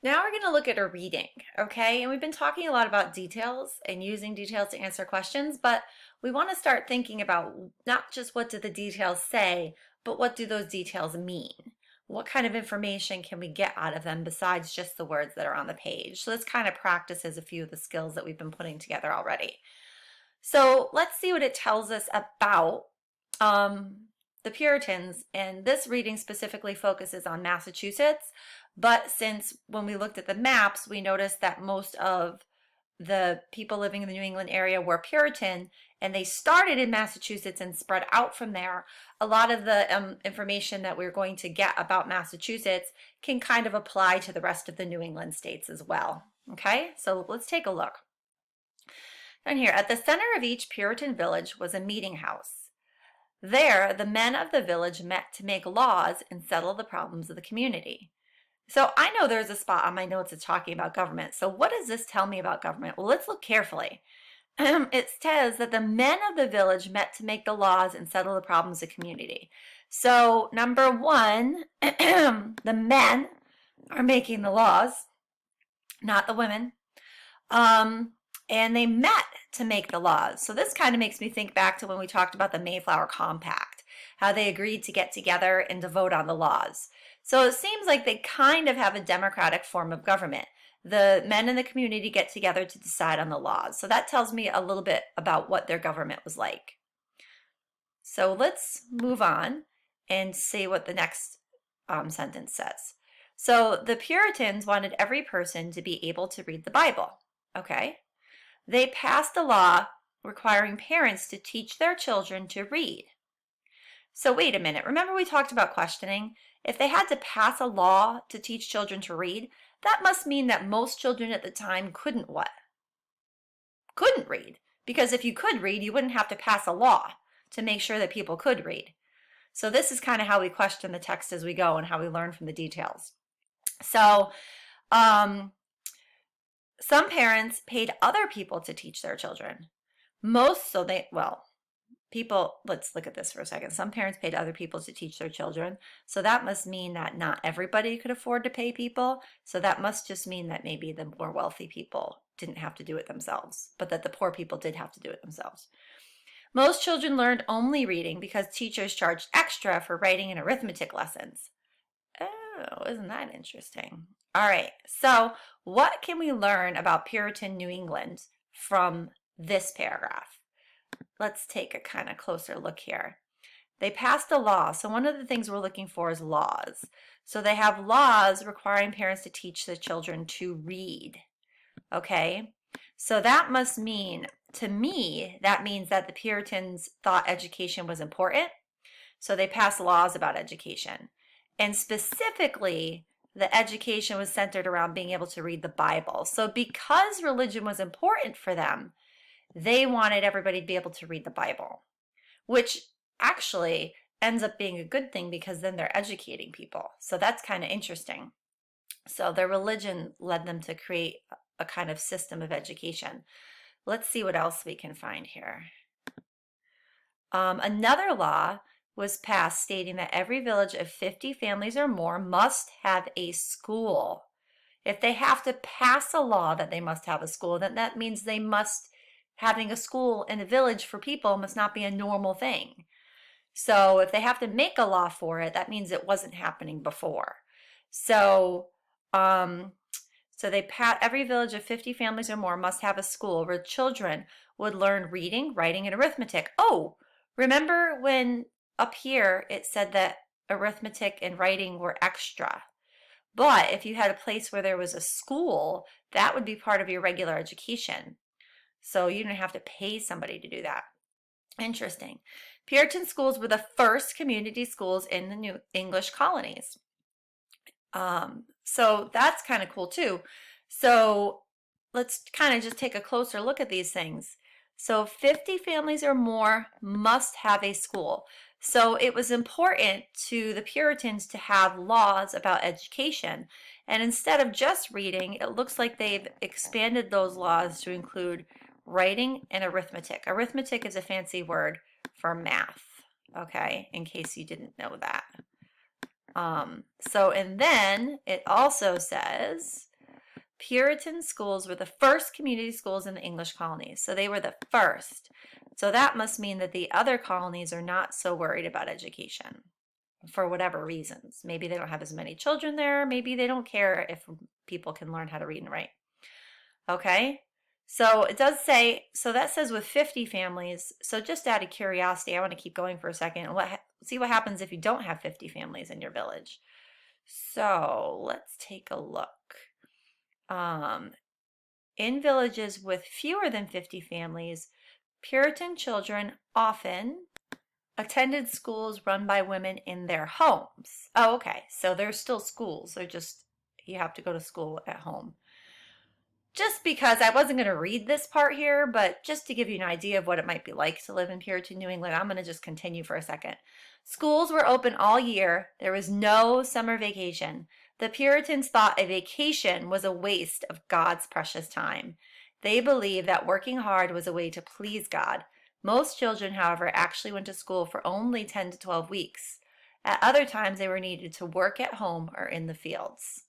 Now we're going to look at a reading, okay? And we've been talking a lot about details and using details to answer questions, but we want to start thinking about not just what do the details say, but what do those details mean? What kind of information can we get out of them besides just the words that are on the page? So this kind of practices a few of the skills that we've been putting together already. So let's see what it tells us about the Puritans, and this reading specifically focuses on Massachusetts, but since when we looked at the maps, we noticed that most of the people living in the New England area were Puritan, and they started in Massachusetts and spread out from there. A lot of the information that we're going to get about Massachusetts can kind of apply to the rest of the New England states as well. Okay, so let's take a look. And here, at the center of each Puritan village was a meeting house. There, the men of the village met to make laws and settle the problems of the community. So I know there's a spot on my notes that's talking about government. So what does this tell me about government? Well, let's look carefully. It says that the men of the village met to make the laws and settle the problems of the community. So number one, the men are making the laws, not the women. And they met to make the laws. So this kind of makes me think back to when we talked about the Mayflower Compact, how they agreed to get together and to vote on the laws. So it seems like they kind of have a democratic form of government. The men in the community get together to decide on the laws. So that tells me a little bit about what their government was like. So let's move on and see what the next sentence says. So the Puritans wanted every person to be able to read the Bible. Okay. They passed a law requiring parents to teach their children to read. So wait a minute, remember we talked about questioning? If they had to pass a law to teach children to read, that must mean that most children at the time couldn't what? Couldn't read. Because if you could read, you wouldn't have to pass a law to make sure that people could read. So this is kind of how we question the text as we go and how we learn from the details. So, some parents paid other people to teach their children. Let's look at this for a second. Some parents paid other people to teach their children. So that must mean that not everybody could afford to pay people. So that must just mean that maybe the more wealthy people didn't have to do it themselves, but that the poor people did have to do it themselves. Most children learned only reading because teachers charged extra for writing and arithmetic lessons. Oh, isn't that interesting? All right, so what can we learn about Puritan New England from this paragraph? Let's take a kind of closer look here. They passed a law. So one of the things we're looking for is laws. So they have laws requiring parents to teach the children to read. Okay, so that must mean, to me, that means that the Puritans thought education was important. So they passed laws about education. And specifically, the education was centered around being able to read the Bible. So because religion was important for them, they wanted everybody to be able to read the Bible, which actually ends up being a good thing because then they're educating people. So that's kind of interesting. So their religion led them to create a kind of system of education. Let's see what else we can find here. Another law was passed stating that every village of 50 families or more must have a school. If they have to pass a law that they must have a school, then that means having a school in a village for people must not be a normal thing. So if they have to make a law for it, that means it wasn't happening before. So, every village of 50 families or more must have a school where children would learn reading, writing, and arithmetic. Oh, remember when up here it said that arithmetic and writing were extra? But if you had a place where there was a school, that would be part of your regular education. So you didn't have to pay somebody to do that. Interesting. Puritan schools were the first community schools in the New English colonies. So that's kind of cool too. So let's kind of just take a closer look at these things. So 50 families or more must have a school. So it was important to the Puritans to have laws about education. And instead of just reading, it looks like they've expanded those laws to include writing and arithmetic. Arithmetic is a fancy word for math, okay, in case you didn't know that. And then it also says Puritan schools were the first community schools in the English colonies, so they were the first. So that must mean that the other colonies are not so worried about education for whatever reasons. Maybe they don't have as many children there. Maybe they don't care if people can learn how to read and write. Okay, so it does say, so that says with 50 families. So just out of curiosity, I want to keep going for a second and see what happens if you don't have 50 families in your village. So let's take a look. In villages with fewer than 50 families, Puritan children often attended schools run by women in their homes. Oh, okay. So there's still schools. They're just, you have to go to school at home. Just because I wasn't going to read this part here, but just to give you an idea of what it might be like to live in Puritan New England, I'm going to just continue for a second. Schools were open all year. There was no summer vacation. The Puritans thought a vacation was a waste of God's precious time. They believed that working hard was a way to please God. Most children, however, actually went to school for only 10 to 12 weeks. At other times, they were needed to work at home or in the fields.